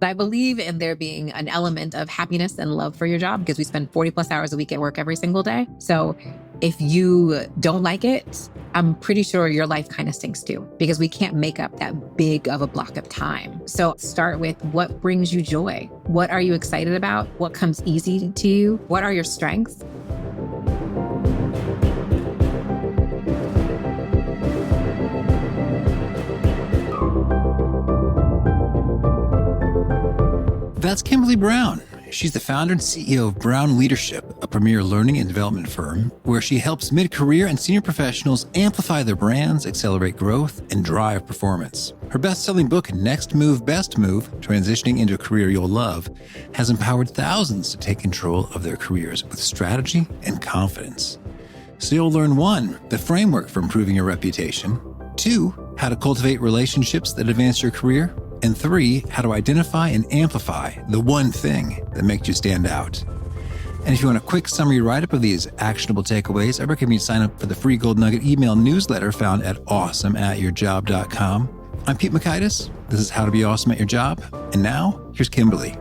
I believe in there being an element of happiness and love for your job because we spend 40 plus hours a week at work every single day. So if you don't like it, I'm pretty sure your life kind of stinks too, because we can't make up that big of a block of time. So start with what brings you joy. What are you excited about? What comes easy to you? What are your strengths? That's Kimberly Brown. She's the founder and CEO of Brown Leadership, a premier learning and development firm where she helps mid-career and senior professionals amplify their brands, accelerate growth, and drive performance. Her best-selling book, Next Move, Best Move, Transitioning into a Career You'll Love, has empowered thousands to take control of their careers with strategy and confidence. So you'll learn 1, the framework for improving your reputation, 2, how to cultivate relationships that advance your career, and 3, how to identify and amplify the one thing that makes you stand out. And if you want a quick summary write-up of these actionable takeaways, I recommend you sign up for the free Gold Nugget email newsletter found at awesomeatyourjob.com. I'm Pete Makaitis. This is How to Be Awesome at Your Job. And now, here's Kimberly.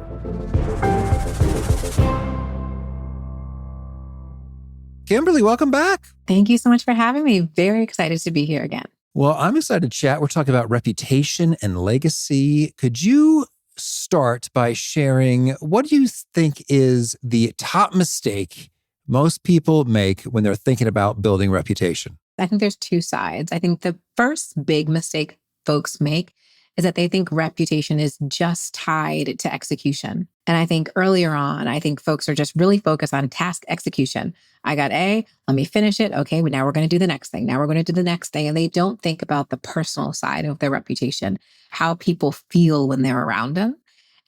Kimberly, welcome back. Thank you so much for having me. Very excited to be here again. Well, I'm excited to chat. We're talking about reputation and legacy. Could you start by sharing what do you think is the top mistake most people make when they're thinking about building reputation? I think there's 2 sides. I think the first big mistake folks make is that they think reputation is just tied to execution. And I think earlier on, folks are just really focused on task execution. I got A, let me finish it. Okay, now we're going to do the next thing. Now we're going to do the next thing. And they don't think about the personal side of their reputation, how people feel when they're around them.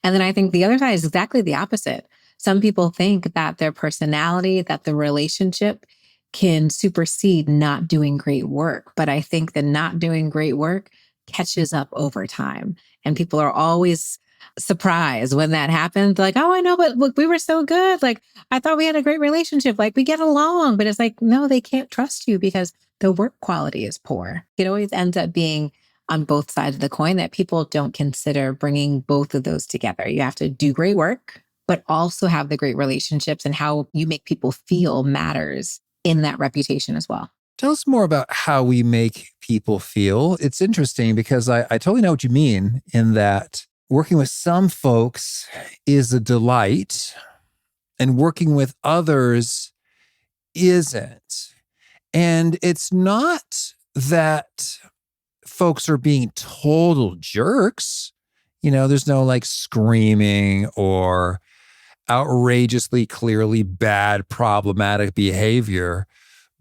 And then I think the other side is exactly the opposite. Some people think that their personality, that the relationship can supersede not doing great work. But I think that not doing great work catches up over time. And people are always surprised when that happens. Like, oh, I know, but look, we were so good. Like, I thought we had a great relationship. Like, we get along. But it's like, no, they can't trust you because the work quality is poor. It always ends up being on both sides of the coin that people don't consider bringing both of those together. You have to do great work, but also have the great relationships, and how you make people feel matters in that reputation as well. Tell us more about how we make people feel. It's interesting because I totally know what you mean in that working with some folks is a delight and working with others isn't. And it's not that folks are being total jerks. You know, there's no like screaming or outrageously, clearly bad, problematic behavior.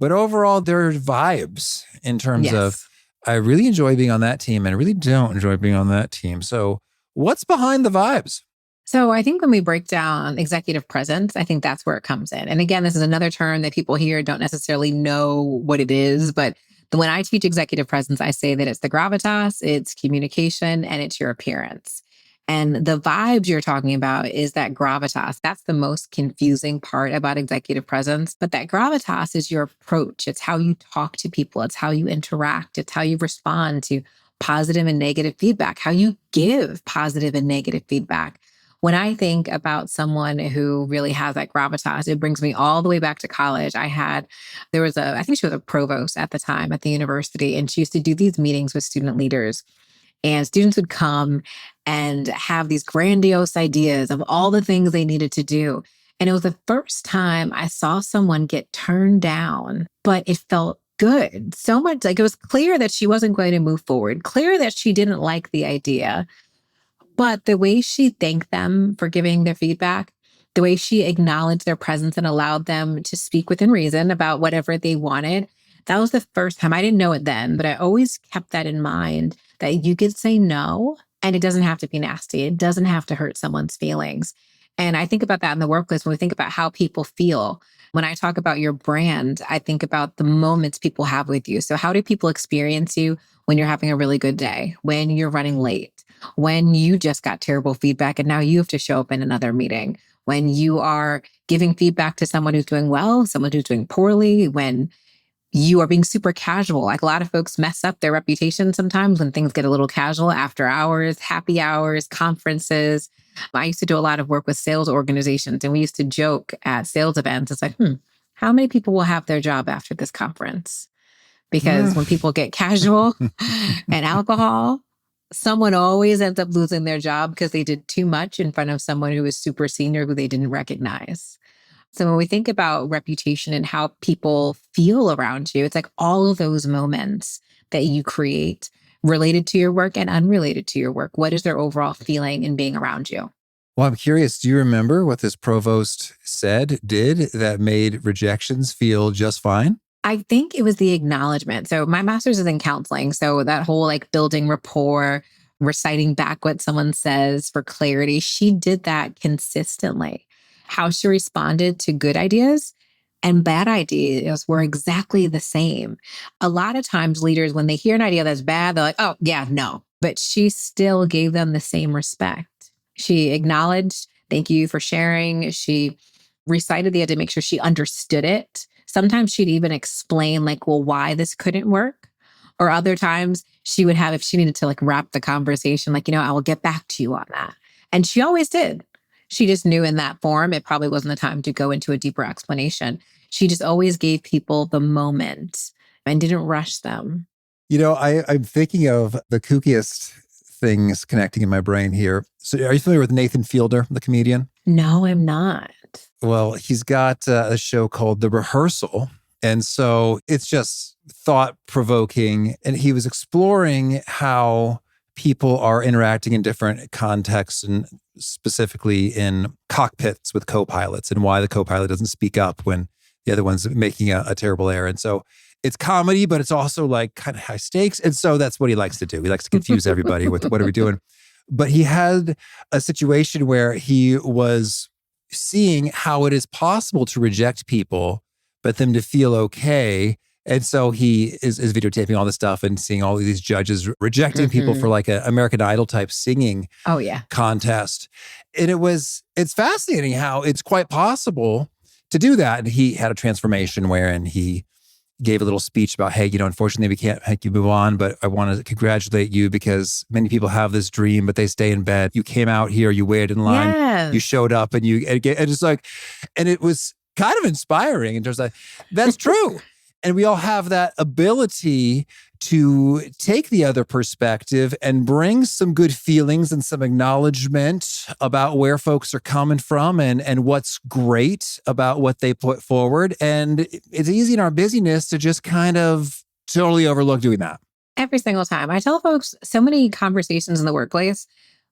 But overall, there are vibes in terms of, I really enjoy being on that team and I really don't enjoy being on that team. So what's behind the vibes? So I think when we break down executive presence, I think that's where it comes in. And again, this is another term that people here don't necessarily know what it is. But when I teach executive presence, I say that it's the gravitas, it's communication, and it's your appearance. And the vibes you're talking about is that gravitas. That's the most confusing part about executive presence. But that gravitas is your approach. It's how you talk to people. It's how you interact. It's how you respond to positive and negative feedback, how you give positive and negative feedback. When I think about someone who really has that gravitas, it brings me all the way back to college. I think she was a provost at the time at the university, and she used to do these meetings with student leaders. And students would come and have these grandiose ideas of all the things they needed to do. And it was the first time I saw someone get turned down, but it felt good. So much like it was clear that she wasn't going to move forward, clear that she didn't like the idea. But the way she thanked them for giving their feedback, the way she acknowledged their presence and allowed them to speak within reason about whatever they wanted, that was the first time. I didn't know it then, but I always kept that in mind, that you could say no, and it doesn't have to be nasty. It doesn't have to hurt someone's feelings. And I think about that in the workplace when we think about how people feel. When I talk about your brand, I think about the moments people have with you. So how do people experience you when you're having a really good day, when you're running late, when you just got terrible feedback and now you have to show up in another meeting, when you are giving feedback to someone who's doing well, someone who's doing poorly, when you are being super casual. Like a lot of folks mess up their reputation sometimes when things get a little casual after hours, happy hours, conferences. I used to do a lot of work with sales organizations, and we used to joke at sales events. It's like, how many people will have their job after this conference? Because when people get casual and alcohol, someone always ends up losing their job because they did too much in front of someone who was super senior who they didn't recognize. So when we think about reputation and how people feel around you, it's like all of those moments that you create related to your work and unrelated to your work. What is their overall feeling in being around you? Well, I'm curious, do you remember what this provost did that made rejections feel just fine? I think it was the acknowledgement. So my master's is in counseling. So that whole like building rapport, reciting back what someone says for clarity, she did that consistently. How she responded to good ideas and bad ideas were exactly the same. A lot of times leaders, when they hear an idea that's bad, they're like, oh yeah, no. But she still gave them the same respect. She acknowledged, thank you for sharing. She recited the idea to make sure she understood it. Sometimes she'd even explain like, well, why this couldn't work. Or other times she would have, if she needed to like wrap the conversation, like, I will get back to you on that. And she always did. She just knew in that form, it probably wasn't the time to go into a deeper explanation. She just always gave people the moment and didn't rush them. I'm thinking of the kookiest things connecting in my brain here. So are you familiar with Nathan Fielder, the comedian? No, I'm not. Well, he's got a show called The Rehearsal. And so it's just thought provoking. And he was exploring how people are interacting in different contexts and specifically in cockpits with co-pilots and why the co-pilot doesn't speak up when the other one's making a terrible error. And so it's comedy, but it's also like kind of high stakes. And so that's what he likes to do. He likes to confuse everybody with what are we doing? But he had a situation where he was seeing how it is possible to reject people, but them to feel okay. And so he is videotaping all this stuff and seeing all of these judges rejecting people for like an American Idol type singing contest. And it's fascinating how it's quite possible to do that. And he had a transformation wherein he gave a little speech about, hey, unfortunately we can't make you move on, but I want to congratulate you because many people have this dream, but they stay in bed. You came out here, you waited in line, Yes. you showed up and it's like, and it was kind of inspiring in terms of that's true. And we all have that ability to take the other perspective and bring some good feelings and some acknowledgement about where folks are coming from and what's great about what they put forward. And it's easy in our busyness to just kind of totally overlook doing that. Every single time. I tell folks so many conversations in the workplace,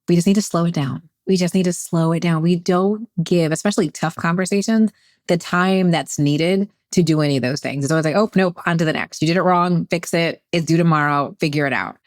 we just need to slow it down. We just need to slow it down. We don't give, especially tough conversations, the time that's needed to do any of those things. It's always like, oh, nope, on to the next. You did it wrong, fix it. It's due tomorrow, figure it out.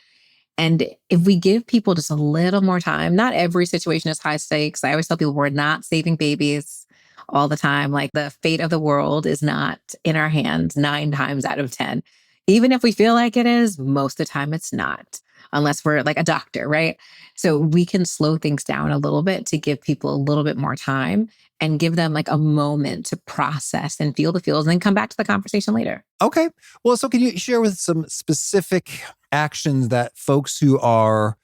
And if we give people just a little more time, not every situation is high stakes. I always tell people we're not saving babies all the time. Like the fate of the world is not in our hands 9 times out of 10. Even if we feel like it is, most of the time it's not, unless we're like a doctor, right? So we can slow things down a little bit to give people a little bit more time and give them like a moment to process and feel the feels and then come back to the conversation later. Okay. Well, so can you share with some specific actions that folks who are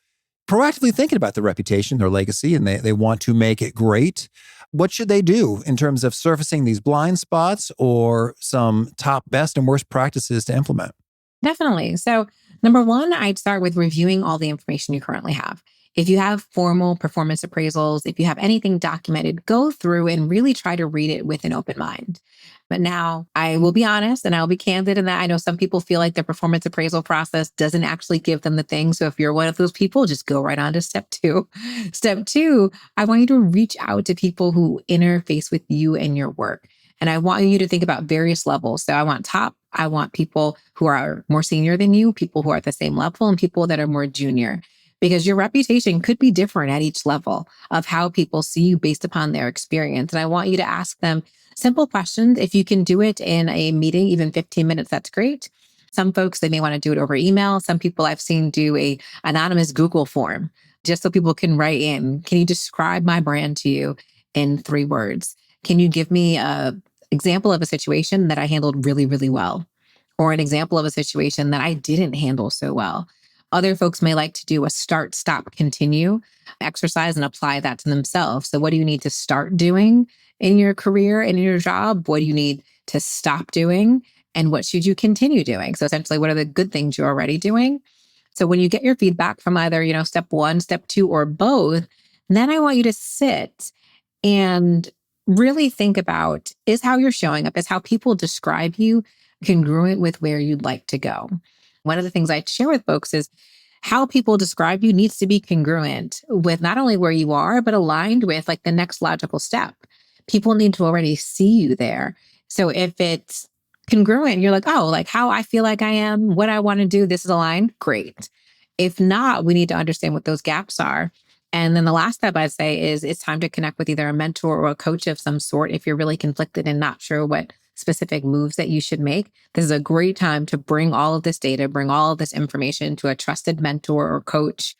proactively thinking about their reputation, their legacy, and they want to make it great, what should they do in terms of surfacing these blind spots or some top best and worst practices to implement? Definitely. So number one, I'd start with reviewing all the information you currently have. If you have formal performance appraisals, if you have anything documented, go through and really try to read it with an open mind. But now I will be honest and I'll be candid in that I know some people feel like their performance appraisal process doesn't actually give them the thing. So if you're one of those people, just go right on to step 2. Step 2, I want you to reach out to people who interface with you and your work. And I want you to think about various levels. So I want people who are more senior than you, people who are at the same level, and people that are more junior. Because your reputation could be different at each level of how people see you based upon their experience. And I want you to ask them simple questions. If you can do it in a meeting, even 15 minutes, that's great. Some folks, they may want to do it over email. Some people I've seen do a anonymous Google form just so people can write in, can you describe my brand to you in 3 words? Can you give me an example of a situation that I handled really, really well? Or an example of a situation that I didn't handle so well? Other folks may like to do a start, stop, continue exercise and apply that to themselves. So, what do you need to start doing in your career and in your job? What do you need to stop doing? And what should you continue doing? So, essentially, what are the good things you're already doing? So, when you get your feedback from either, step one, step two, or both, then I want you to sit and really think about, is how you're showing up, is how people describe you congruent with where you'd like to go? One of the things I share with folks is how people describe you needs to be congruent with not only where you are, but aligned with like the next logical step. People need to already see you there. So if it's congruent, you're like, oh, like how I feel like I am, what I want to do, this is aligned, great. If not, we need to understand what those gaps are. And then the last step I'd say is it's time to connect with either a mentor or a coach of some sort if you're really conflicted and not sure what specific moves that you should make. This is a great time to bring all of this data, bring all of this information to a trusted mentor or coach,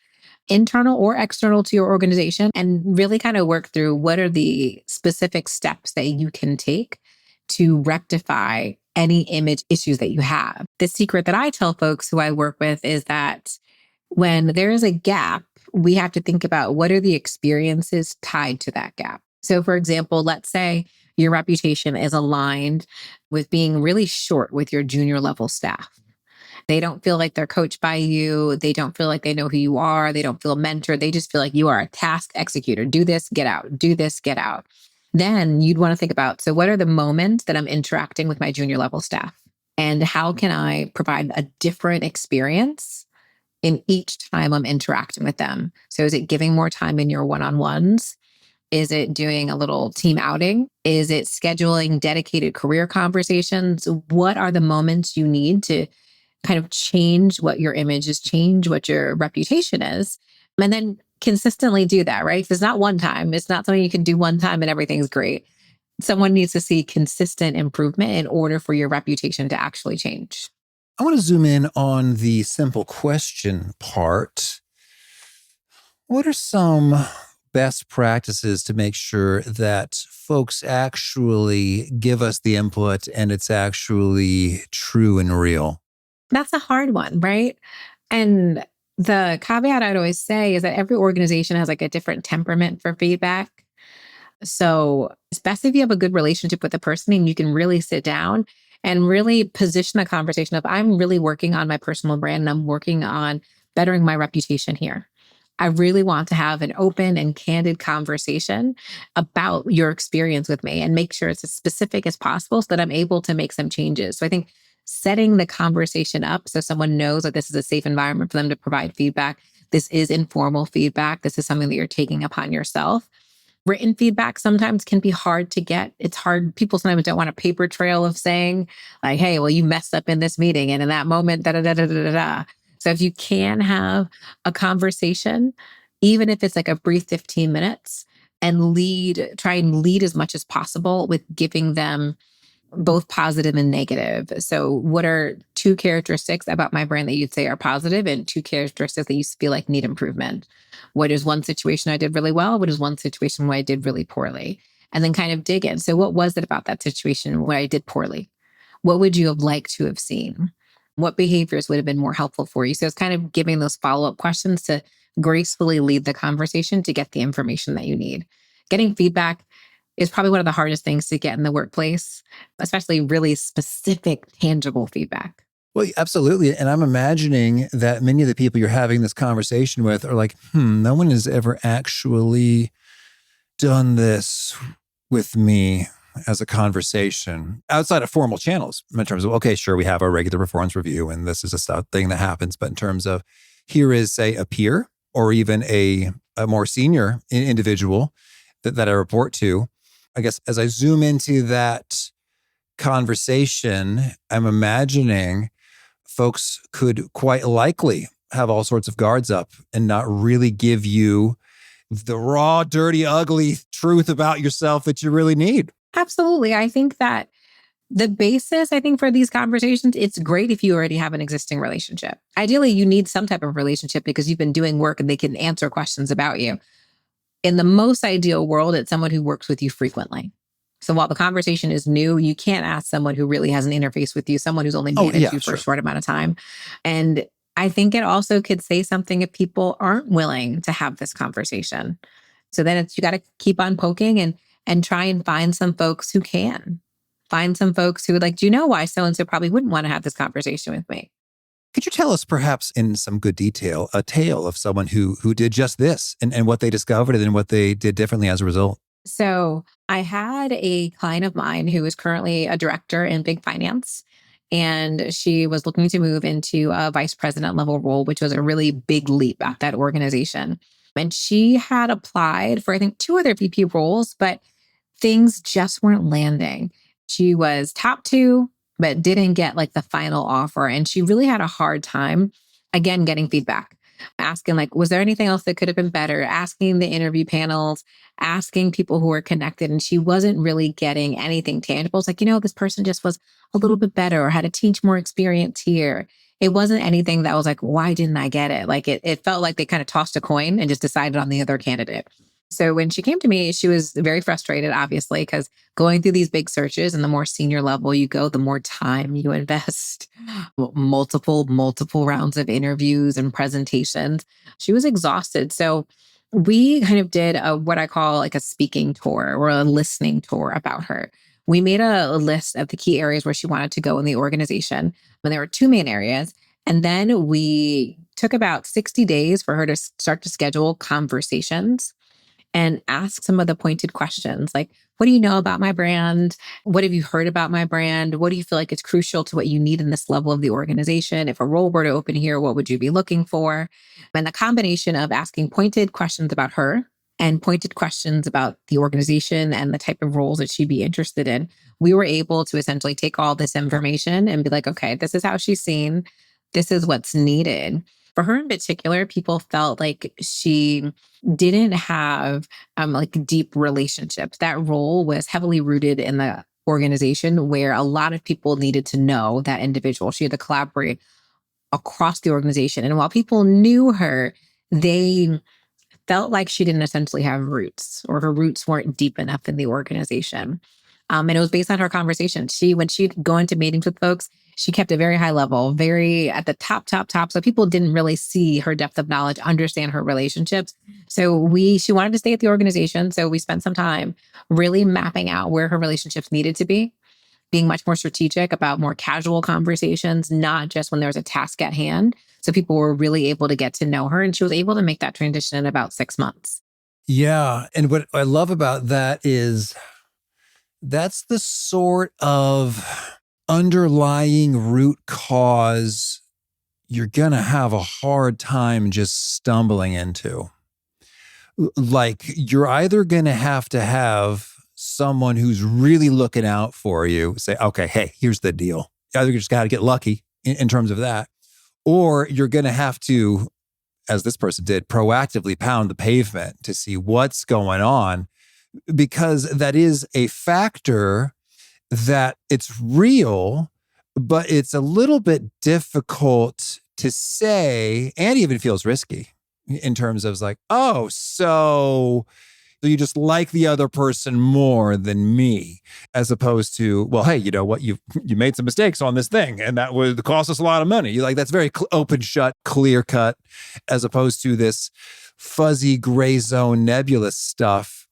internal or external to your organization, and really kind of work through what are the specific steps that you can take to rectify any image issues that you have. The secret that I tell folks who I work with is that when there is a gap, we have to think about what are the experiences tied to that gap. So, for example, let's say your reputation is aligned with being really short with your junior level staff. They don't feel like they're coached by you. They don't feel like they know who you are. They don't feel mentored. They just feel like you are a task executor. Do this, get out. Do this, get out. Then you'd want to think about, so what are the moments that I'm interacting with my junior level staff? And how can I provide a different experience in each time I'm interacting with them? So is it giving more time in your one-on-ones? Is it doing a little team outing? Is it scheduling dedicated career conversations? What are the moments you need to kind of change what your image is, change what your reputation is, and then consistently do that, right? Because it's not one time. It's not something you can do one time and everything's great. Someone needs to see consistent improvement in order for your reputation to actually change. I want to zoom in on the simple question part. What are some best practices to make sure that folks actually give us the input and it's actually true and real? That's a hard one, right? And the caveat I'd always say is that every organization has like a different temperament for feedback. So it's best if you have a good relationship with the person and you can really sit down and really position the conversation of, I'm really working on my personal brand and I'm working on bettering my reputation here. I really want to have an open and candid conversation about your experience with me and make sure it's as specific as possible so that I'm able to make some changes. So I think setting the conversation up so someone knows that this is a safe environment for them to provide feedback. This is informal feedback. This is something that you're taking upon yourself. Written feedback sometimes can be hard to get. It's hard. People sometimes don't want a paper trail of saying, like, hey, well, you messed up in this meeting. And in that moment, da da da da da da da. So if you can have a conversation, even if it's like a brief 15 minutes, and try and lead as much as possible with giving them both positive and negative. So what are two characteristics about my brand that you'd say are positive and two characteristics that you feel like need improvement? What is one situation I did really well? What is one situation where I did really poorly? And then kind of dig in. So what was it about that situation where I did poorly? What would you have liked to have seen? What behaviors would have been more helpful for you? So it's kind of giving those follow-up questions to gracefully lead the conversation to get the information that you need. Getting feedback is probably one of the hardest things to get in the workplace, especially really specific, tangible feedback. Well, absolutely. And I'm imagining that many of the people you're having this conversation with are like, no one has ever actually done this with me as a conversation outside of formal channels in terms of, okay, sure, we have our regular performance review and this is a thing that happens. But in terms of here is, say, a peer or even a more senior individual that I report to, I guess as I zoom into that conversation, I'm imagining folks could quite likely have all sorts of guards up and not really give you the raw, dirty, ugly truth about yourself that you really need. Absolutely. I think that the basis, for these conversations, it's great if you already have an existing relationship. Ideally, you need some type of relationship because you've been doing work and they can answer questions about you. In the most ideal world, it's someone who works with you frequently. So while the conversation is new, you can't ask someone who really has an interface with you, someone who's only managed you for a short amount of time. And I think it also could say something if people aren't willing to have this conversation. So then you got to keep on poking and try and find some folks who can. Find some folks who would like, do you know why so and so probably wouldn't want to have this conversation with me? Could you tell us, perhaps in some good detail, a tale of someone who did just this and what they discovered and what they did differently as a result? So I had a client of mine who is currently a director in big finance. And she was looking to move into a vice president level role, which was a really big leap at that organization. And she had applied for, I think, two other VP roles, but things just weren't landing. She was top two, but didn't get like the final offer. And she really had a hard time, again, getting feedback, asking, like, was there anything else that could have been better? Asking the interview panels, asking people who were connected. And she wasn't really getting anything tangible. It's like, this person just was a little bit better or had to teach more experience here. It wasn't anything that was like, why didn't I get it? Like it felt like they kind of tossed a coin and just decided on the other candidate. So when she came to me, she was very frustrated, obviously, because going through these big searches and the more senior level you go, the more time you invest, multiple rounds of interviews and presentations. She was exhausted. So we kind of did what I call like a speaking tour or a listening tour about her. We made a list of the key areas where she wanted to go in the organization. And there were two main areas. And then we took about 60 days for her to start to schedule conversations and ask some of the pointed questions like, what do you know about my brand? What have you heard about my brand? What do you feel like is crucial to what you need in this level of the organization? If a role were to open here, what would you be looking for? And the combination of asking pointed questions about her and pointed questions about the organization and the type of roles that she'd be interested in, we were able to essentially take all this information and be like, okay, this is how she's seen. This is what's needed. For her in particular, people felt like she didn't have like deep relationships. That role was heavily rooted in the organization where a lot of people needed to know that individual. She had to collaborate across the organization. And while people knew her, they felt like she didn't essentially have roots or her roots weren't deep enough in the organization. And it was based on her conversation. When she'd go into meetings with folks, she kept a very high level, very at the top. So people didn't really see her depth of knowledge, understand her relationships. So she wanted to stay at the organization. So we spent some time really mapping out where her relationships needed to be, being much more strategic about more casual conversations, not just when there was a task at hand. So people were really able to get to know her. And she was able to make that transition in about 6 months. Yeah. And what I love about that is that's the sort of underlying root cause you're going to have a hard time just stumbling into. Like you're either going to have someone who's really looking out for you say, okay, hey, here's the deal. Either you just got to get lucky in terms of that, or you're going to have to, as this person did, proactively pound the pavement to see what's going on, because that is a factor that it's real, but it's a little bit difficult to say, and even feels risky in terms of like, oh, so you just like the other person more than me, as opposed to, well, hey, you know what? You made some mistakes on this thing and that would cost us a lot of money. You like, that's very open, shut, clear cut, as opposed to this fuzzy gray zone nebulous stuff.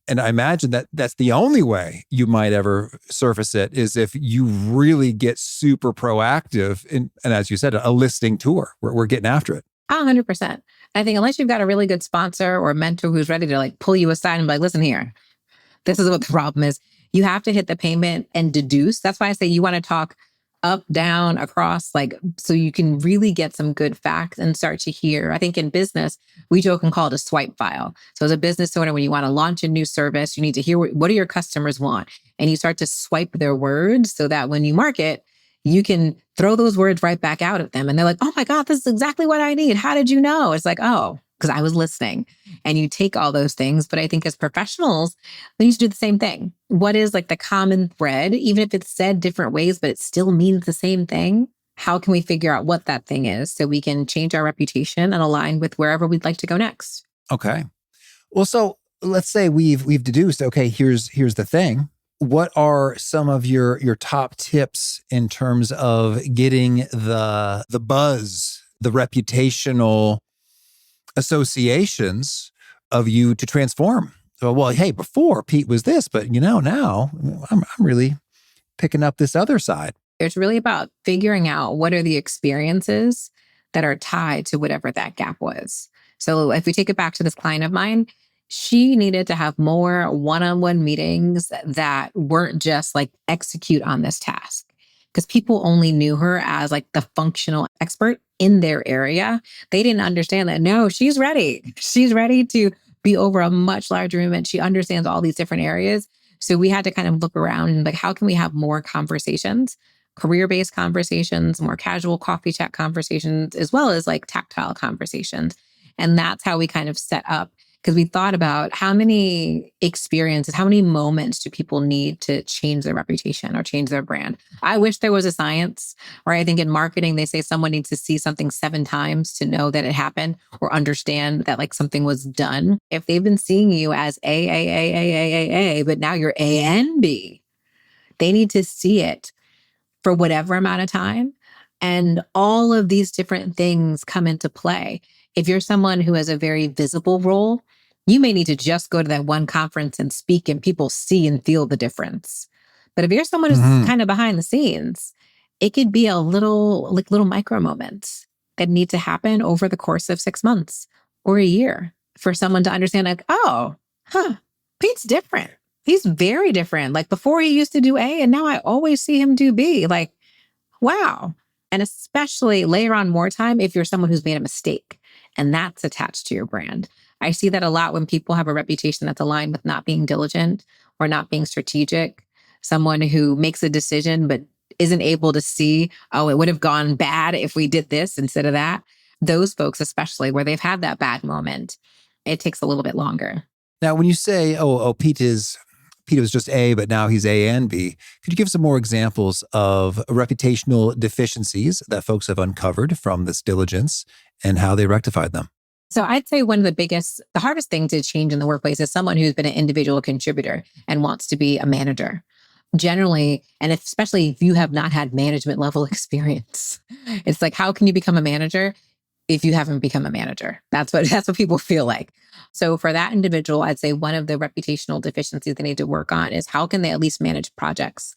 And I imagine that that's the only way you might ever surface it is if you really get super proactive and as you said, a listing tour. We're getting after it. 100%. I think unless you've got a really good sponsor or mentor who's ready to like pull you aside and be like, listen here, this is what the problem is. You have to hit the payment and deduce. That's why I say you want to talk up, down, across, like, so you can really get some good facts and start to hear. I think in business, we joke and call it a swipe file. So as a business owner, when you want to launch a new service, you need to hear what do your customers want? And you start to swipe their words so that when you market, you can throw those words right back out at them. And they're like, oh my God, this is exactly what I need. How did you know? It's like, oh, because I was listening. And you take all those things. But I think as professionals, we need to do the same thing. What is like the common thread, even if it's said different ways, but it still means the same thing? How can we figure out what that thing is so we can change our reputation and align with wherever we'd like to go next? Okay. Well, so let's say we've deduced, okay, here's the thing. What are some of your top tips in terms of getting the buzz the reputational associations of you to transform. So, well, hey, before Pete was this, but now I'm really picking up this other side. It's really about figuring out what are the experiences that are tied to whatever that gap was. So if we take it back to this client of mine, she needed to have more one-on-one meetings that weren't just like execute on this task. Because people only knew her as like the functional expert in their area. They didn't understand that, no, she's ready. She's ready to be over a much larger room and she understands all these different areas. So we had to kind of look around and like, how can we have more conversations, career-based conversations, more casual coffee chat conversations, as well as like tactile conversations. And that's how we kind of set up, because we thought about how many experiences, how many moments do people need to change their reputation or change their brand. I wish there was a science, or I think in marketing, they say someone needs to see something 7 times to know that it happened or understand that like something was done. If they've been seeing you as A, but now you're A and B, they need to see it for whatever amount of time. And all of these different things come into play. If you're someone who has a very visible role, you may need to just go to that one conference and speak and people see and feel the difference. But if you're someone who's kind of behind the scenes, it could be a little micro moments that need to happen over the course of 6 months or a year for someone to understand like, oh, Pete's different. He's very different. Like before he used to do A and now I always see him do B. Like, wow. And especially layer on more time if you're someone who's made a mistake and that's attached to your brand. I see that a lot when people have a reputation that's aligned with not being diligent or not being strategic. Someone who makes a decision but isn't able to see, oh, it would have gone bad if we did this instead of that. Those folks, especially where they've had that bad moment, it takes a little bit longer. Now, when you say, Pete was just A, but now he's A and B, could you give some more examples of reputational deficiencies that folks have uncovered from this diligence and how they rectified them? So I'd say the hardest thing to change in the workplace is someone who's been an individual contributor and wants to be a manager. Generally, and especially if you have not had management level experience, it's like, how can you become a manager if you haven't become a manager? That's what people feel like. So for that individual, I'd say one of the reputational deficiencies they need to work on is how can they at least manage projects?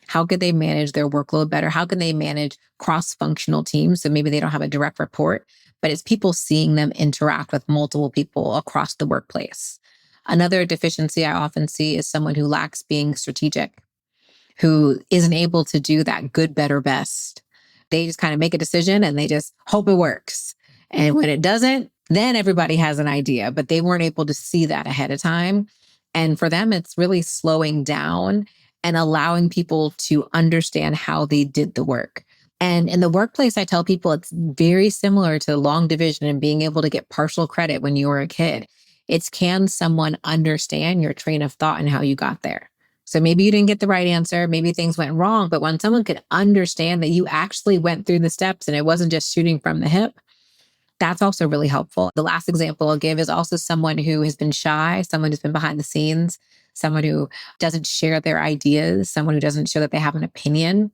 How could they manage their workload better? How can they manage cross-functional teams? So maybe they don't have a direct report, but it's people seeing them interact with multiple people across the workplace. Another deficiency I often see is someone who lacks being strategic, who isn't able to do that good, better, best. They just kind of make a decision and they just hope it works. And when it doesn't, then everybody has an idea, but they weren't able to see that ahead of time. And for them, it's really slowing down and allowing people to understand how they did the work. And in the workplace, I tell people it's very similar to long division and being able to get partial credit when you were a kid. It's, can someone understand your train of thought and how you got there? So maybe you didn't get the right answer, maybe things went wrong, but when someone could understand that you actually went through the steps and it wasn't just shooting from the hip, that's also really helpful. The last example I'll give is also someone who has been shy, someone who's been behind the scenes, someone who doesn't share their ideas, someone who doesn't show that they have an opinion.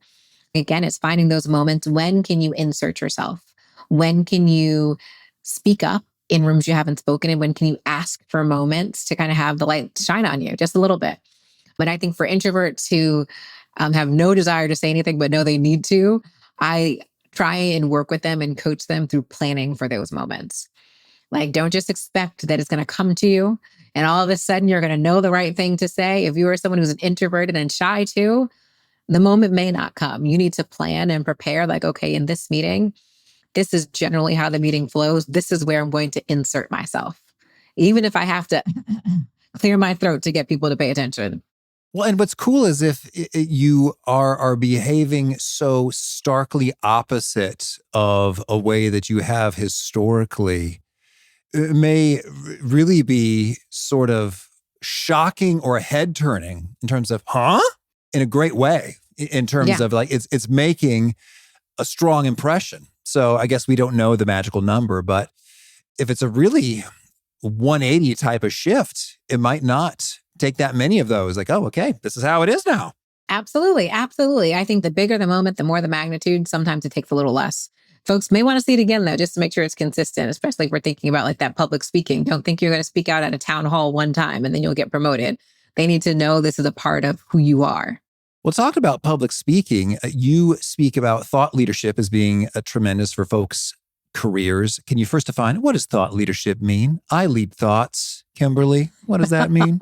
Again, it's finding those moments. When can you insert yourself? When can you speak up in rooms you haven't spoken in? When can you ask for moments to kind of have the light shine on you just a little bit? But I think for introverts who have no desire to say anything but know they need to, I try and work with them and coach them through planning for those moments. Like, don't just expect that it's going to come to you and all of a sudden you're going to know the right thing to say. If you are someone who's an introverted and shy too, the moment may not come. You need to plan and prepare, like, okay, in this meeting, this is generally how the meeting flows. This is where I'm going to insert myself, even if I have to clear my throat to get people to pay attention. Well, and what's cool is if you are behaving so starkly opposite of a way that you have historically, it may really be sort of shocking or head-turning in terms of, in a great way, in terms of like, it's making a strong impression. So I guess we don't know the magical number, but if it's a really 180 type of shift, it might not take that many of those. Like, oh, okay, this is how it is now. Absolutely. Absolutely. I think the bigger the moment, the more the magnitude, sometimes it takes a little less. Folks may want to see it again, though, just to make sure it's consistent, especially if we're thinking about like that public speaking. Don't think you're going to speak out at a town hall one time and then you'll get promoted. They need to know this is a part of who you are. Well, talk about public speaking. You speak about thought leadership as being tremendous for folks' careers. Can you first define what does thought leadership mean? I lead thoughts. Kimberly, what does that mean?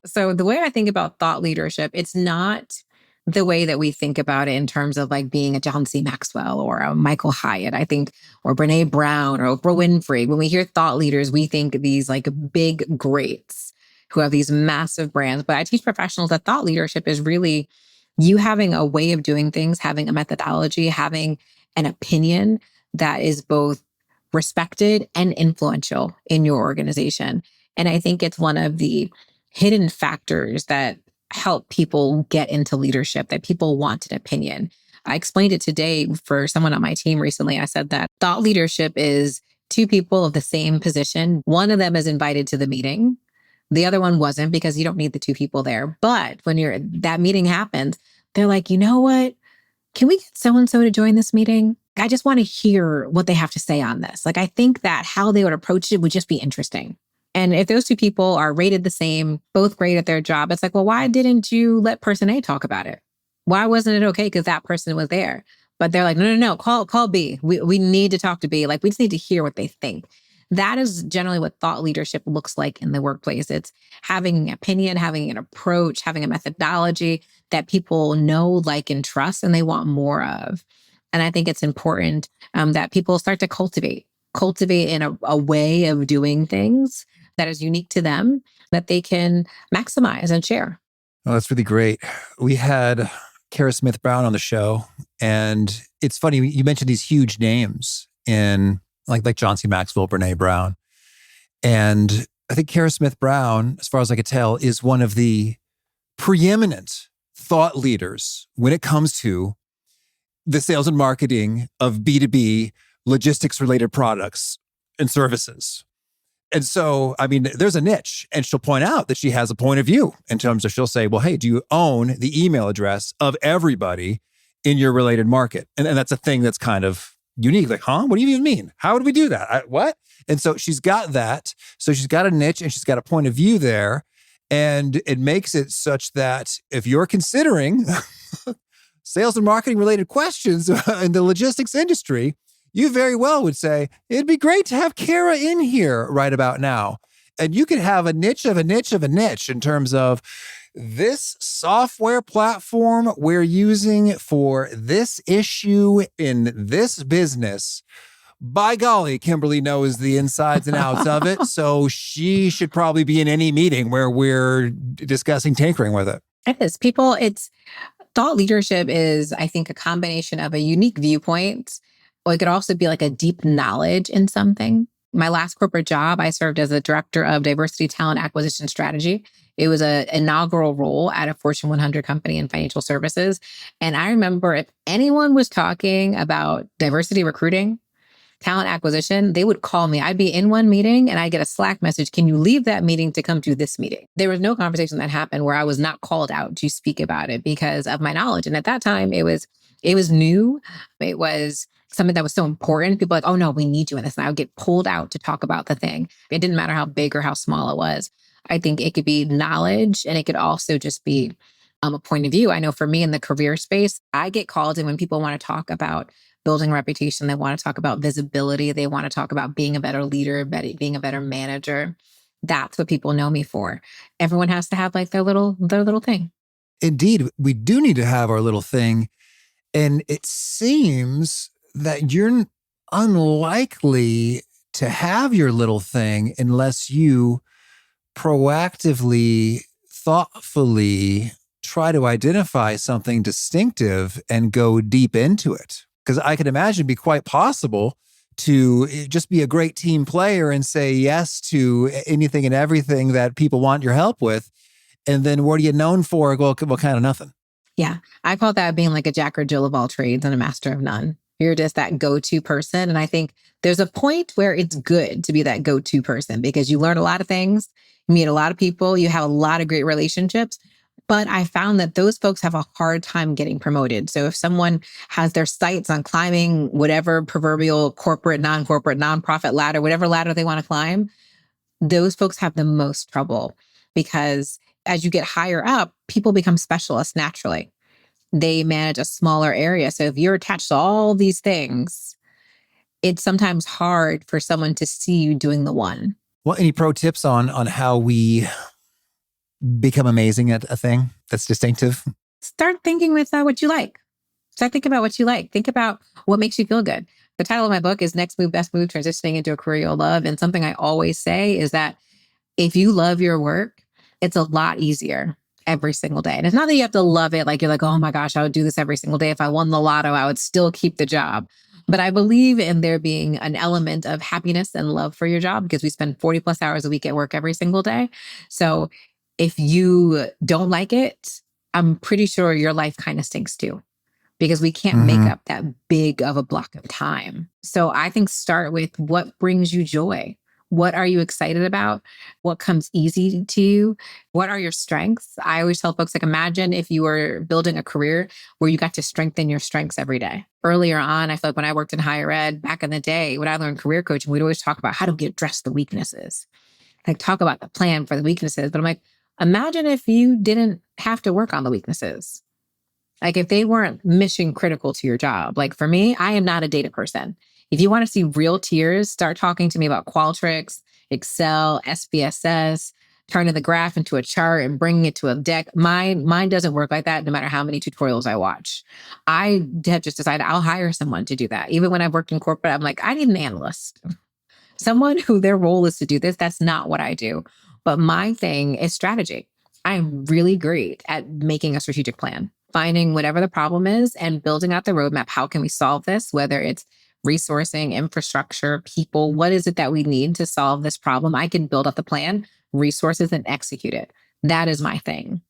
So the way I think about thought leadership, it's not the way that we think about it in terms of like being a John C. Maxwell or a Michael Hyatt, I think, or Brene Brown or Oprah Winfrey. When we hear thought leaders, we think these like big greats who have these massive brands. But I teach professionals that thought leadership is really you having a way of doing things, having a methodology, having an opinion that is both respected and influential in your organization. And I think it's one of the hidden factors that help people get into leadership, that people want an opinion. I explained it today for someone on my team recently. I said that thought leadership is two people of the same position. One of them is invited to the meeting. The other one wasn't because you don't need the two people there. But when that meeting happens, they're like, you know what? Can we get so-and-so to join this meeting? I just want to hear what they have to say on this. Like, I think that how they would approach it would just be interesting. And if those two people are rated the same, both great at their job, it's like, well, why didn't you let person A talk about it? Why wasn't it okay? Because that person was there. But they're like, no, call B. We need to talk to B. Like, we just need to hear what they think. That is generally what thought leadership looks like in the workplace. It's having an opinion, having an approach, having a methodology that people know, like, and trust, and they want more of. And I think it's important that people start to cultivate in a way of doing things that is unique to them, that they can maximize and share. Oh, that's really great. We had Kara Smith Brown on the show, and it's funny, you mentioned these huge names in like John C. Maxwell, Brene Brown. And I think Kara Smith Brown, as far as I could tell, is one of the preeminent thought leaders when it comes to the sales and marketing of B2B logistics related products and services. And so, I mean, there's a niche, and she'll point out that she has a point of view in terms of, she'll say, well, hey, do you own the email address of everybody in your related market? And that's a thing that's kind of unique. Like, huh? What do you even mean? How would we do that? What? And so she's got that. So she's got a niche and she's got a point of view there. And it makes it such that if you're considering sales and marketing related questions in the logistics industry, you very well would say, it'd be great to have Kara in here right about now. And you could have a niche of a niche of a niche in terms of this software platform we're using for this issue in this business. By golly, Kimberly knows the insides and outs of it. So she should probably be in any meeting where we're discussing tinkering with it. It is. Thought leadership is, I think, a combination of a unique viewpoint, or it could also be like a deep knowledge in something. My last corporate job, I served as a director of diversity talent acquisition strategy. It was an inaugural role at a Fortune 100 company in financial services. And I remember if anyone was talking about diversity recruiting, talent acquisition, they would call me. I'd be in one meeting and I'd get a Slack message. Can you leave that meeting to come to this meeting? There was no conversation that happened where I was not called out to speak about it because of my knowledge. And at that time, it was new. It was something that was so important. People were like, oh no, we need you in this. And I would get pulled out to talk about the thing. It didn't matter how big or how small it was. I think it could be knowledge, and it could also just be a point of view. I know for me in the career space, I get called in when people want to talk about building reputation. They want to talk about visibility. They want to talk about being a better leader, being a better manager. That's what people know me for. Everyone has to have like their little thing. Indeed, we do need to have our little thing. And it seems that you're unlikely to have your little thing unless you proactively, thoughtfully try to identify something distinctive and go deep into it. Because I could imagine it'd be quite possible to just be a great team player and say yes to anything and everything that people want your help with. And then what are you known for? Well, kind of nothing. Yeah. I call that being like a Jack or Jill of all trades and a master of none. You're just that go-to person. And I think there's a point where it's good to be that go-to person because you learn a lot of things, you meet a lot of people, you have a lot of great relationships. But I found that those folks have a hard time getting promoted. So if someone has their sights on climbing whatever proverbial corporate, non-corporate, nonprofit ladder, whatever ladder they want to climb, those folks have the most trouble because as you get higher up, people become specialists naturally. They manage a smaller area. So if you're attached to all these things, it's sometimes hard for someone to see you doing the one. Well, any pro tips on how we become amazing at a thing that's distinctive? Start thinking with what you like. Start thinking about what you like. Think about what makes you feel good. The title of my book is Next Move, Best Move, Transitioning into a Career You'll Love. And something I always say is that if you love your work, it's a lot easier every single day. And it's not that you have to love it. Like you're like, oh my gosh, I would do this every single day. If I won the lotto, I would still keep the job. But I believe in there being an element of happiness and love for your job because we spend 40 plus hours a week at work every single day. So if you don't like it, I'm pretty sure your life kind of stinks too, because we can't make up that big of a block of time. So I think start with what brings you joy. What are you excited about? What comes easy to you? What are your strengths? I always tell folks, like, imagine if you were building a career where you got to strengthen your strengths every day. Earlier on, I feel like when I worked in higher ed back in the day, when I learned career coaching, we'd always talk about how to address the weaknesses, like talk about the plan for the weaknesses. But I'm like, imagine if you didn't have to work on the weaknesses. Like if they weren't mission critical to your job. Like for me, I am not a data person. If you want to see real tiers, start talking to me about Qualtrics, Excel, SPSS, turning the graph into a chart and bringing it to a deck. Mine doesn't work like that no matter how many tutorials I watch. I have just decided I'll hire someone to do that. Even when I've worked in corporate, I'm like, I need an analyst. Someone who their role is to do this. That's not what I do. But my thing is strategy. I'm really great at making a strategic plan, finding whatever the problem is and building out the roadmap. How can we solve this? Whether it's resourcing, infrastructure, people, what is it that we need to solve this problem? I can build up the plan, resources, and execute it. That is my thing.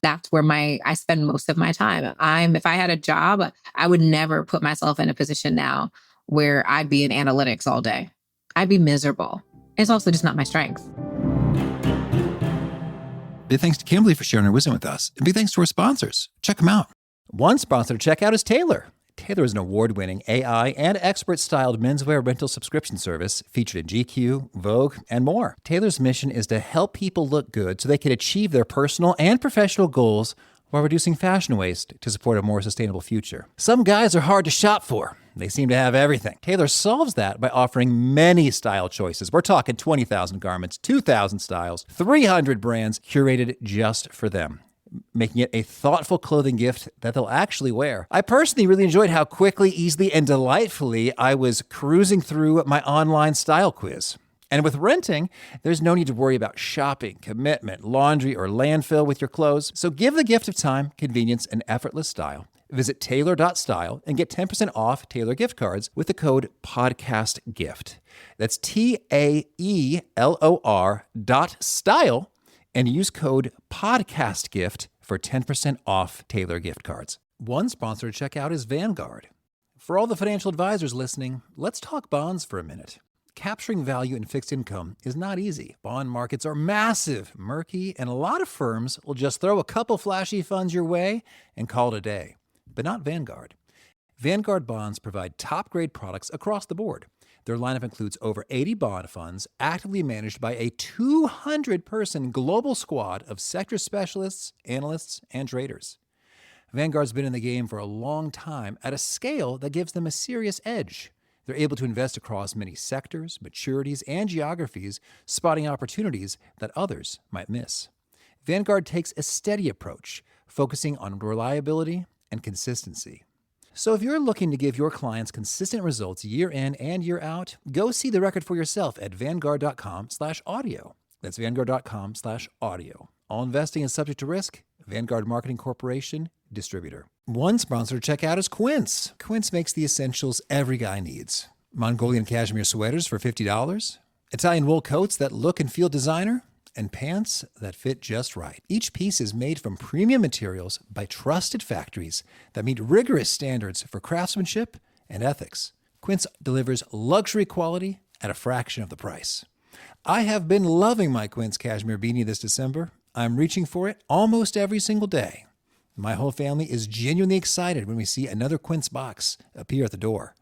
That's where I spend most of my time. If I had a job, I would never put myself in a position now where I'd be in analytics all day. I'd be miserable. It's also just not my strength. Big thanks to Kimberly for sharing her wisdom with us. And big thanks to our sponsors. Check them out. One sponsor to check out is Taylor. Taylor is an award-winning AI and expert-styled menswear rental subscription service featured in GQ, Vogue, and more. Taylor's mission is to help people look good so they can achieve their personal and professional goals while reducing fashion waste to support a more sustainable future. Some guys are hard to shop for. They seem to have everything. Taylor solves that by offering many style choices. We're talking 20,000 garments, 2,000 styles, 300 brands curated just for them, making it a thoughtful clothing gift that they'll actually wear. I personally really enjoyed how quickly, easily, and delightfully I was cruising through my online style quiz. And with renting, there's no need to worry about shopping, commitment, laundry, or landfill with your clothes. So give the gift of time, convenience, and effortless style. Visit taylor.style and get 10% off Taylor gift cards with the code PODCASTGIFT. That's TAELOR.style and use code PODCASTGIFT for 10% off Taylor gift cards. One sponsor to check out is Vanguard. For all the financial advisors listening, let's talk bonds for a minute. Capturing value in fixed income is not easy. Bond markets are massive, murky, and a lot of firms will just throw a couple flashy funds your way and call it a day. But not Vanguard. Vanguard bonds provide top-grade products across the board. Their lineup includes over 80 bond funds actively managed by a 200-person global squad of sector specialists, analysts, and traders. Vanguard's been in the game for a long time at a scale that gives them a serious edge. They're able to invest across many sectors, maturities, and geographies, spotting opportunities that others might miss. Vanguard takes a steady approach, focusing on reliability and consistency. So if you're looking to give your clients consistent results year in and year out, go see the record for yourself at vanguard.com/audio. That's vanguard.com/audio. All investing is subject to risk. Vanguard Marketing Corporation, distributor. One sponsor to check out is Quince. Quince makes the essentials every guy needs. Mongolian cashmere sweaters for $50, Italian wool coats that look and feel designer, and pants that fit just right. Each piece is made from premium materials by trusted factories that meet rigorous standards for craftsmanship and ethics. Quince delivers luxury quality at a fraction of the price. I have been loving my Quince cashmere beanie this December. I'm reaching for it almost every single day. My whole family is genuinely excited when we see another Quince box appear at the door.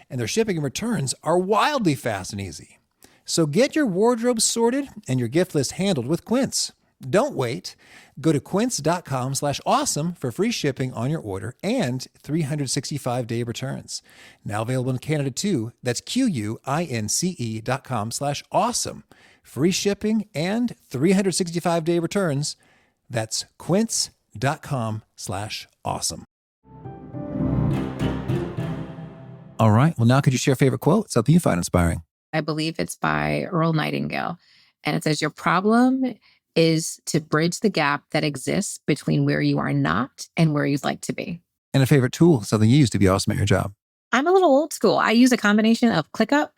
And their shipping and returns are wildly fast and easy. So get your wardrobe sorted and your gift list handled with Quince. Don't wait. Go to quince.com/awesome for free shipping on your order and 365-day returns. Now available in Canada too. That's QUINCE.com/awesome. Free shipping and 365-day returns. That's quince.com/awesome. All right. Well, now could you share a favorite quote? Something you find inspiring. I believe it's by Earl Nightingale. And it says, your problem is to bridge the gap that exists between where you are not and where you'd like to be. And a favorite tool, something you use to be awesome at your job. I'm a little old school. I use a combination of ClickUp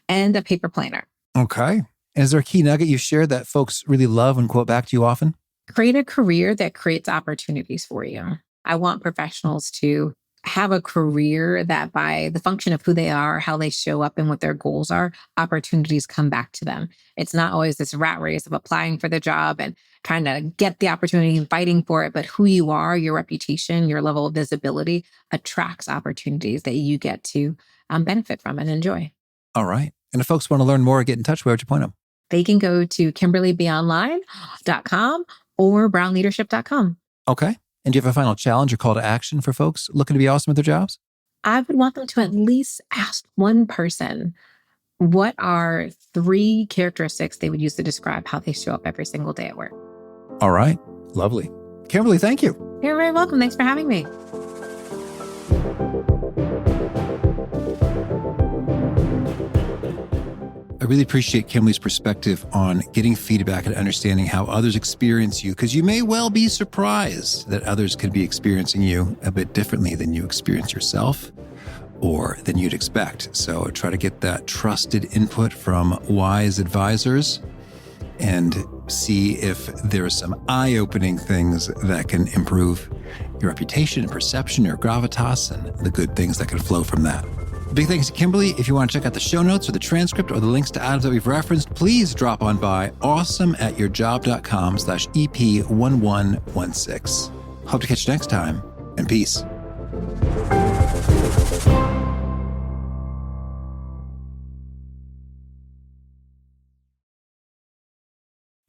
and a paper planner. Okay. Is there a key nugget you shared that folks really love and quote back to you often? Create a career that creates opportunities for you. I want professionals to have a career that by the function of who they are, how they show up and what their goals are, opportunities come back to them. It's not always this rat race of applying for the job and trying to get the opportunity and fighting for it, but who you are, your reputation, your level of visibility attracts opportunities that you get to benefit from and enjoy. All right. And if folks want to learn more or get in touch, where would you point them? They can go to KimberlyBeOnline.com or brownleadership.com. Okay. And do you have a final challenge or call to action for folks looking to be awesome at their jobs? I would want them to at least ask one person, what are 3 characteristics they would use to describe how they show up every single day at work? All right. Lovely. Kimberly, thank you. You're very welcome. Thanks for having me. I really appreciate Kimberly's perspective on getting feedback and understanding how others experience you, because you may well be surprised that others could be experiencing you a bit differently than you experience yourself or than you'd expect. So try to get that trusted input from wise advisors and see if there are some eye-opening things that can improve your reputation and perception, your gravitas, and the good things that can flow from that. Big thanks to Kimberly. If you want to check out the show notes or the transcript or the links to items that we've referenced, please drop on by awesomeatyourjob.com/EP1116. Hope to catch you next time, and peace.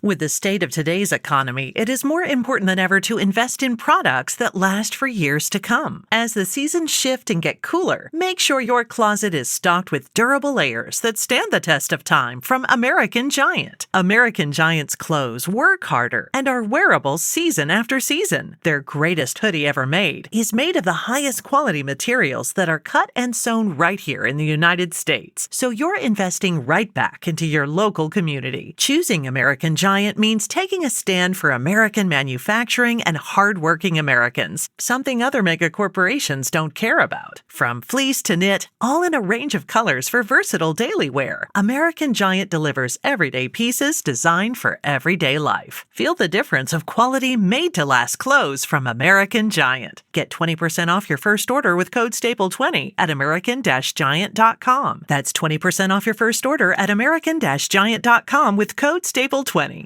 With the state of today's economy, it is more important than ever to invest in products that last for years to come. As the seasons shift and get cooler, make sure your closet is stocked with durable layers that stand the test of time from American Giant. American Giant's clothes work harder and are wearable season after season. Their greatest hoodie ever made is made of the highest quality materials that are cut and sewn right here in the United States. So you're investing right back into your local community. Choosing American Giant means taking a stand for American manufacturing and hardworking Americans, something other mega corporations don't care about. From fleece to knit, all in a range of colors for versatile daily wear, American Giant delivers everyday pieces designed for everyday life. Feel the difference of quality made-to-last clothes from American Giant. Get 20% off your first order with code STAPLE20 at american-giant.com. That's 20% off your first order at american-giant.com with code STAPLE20.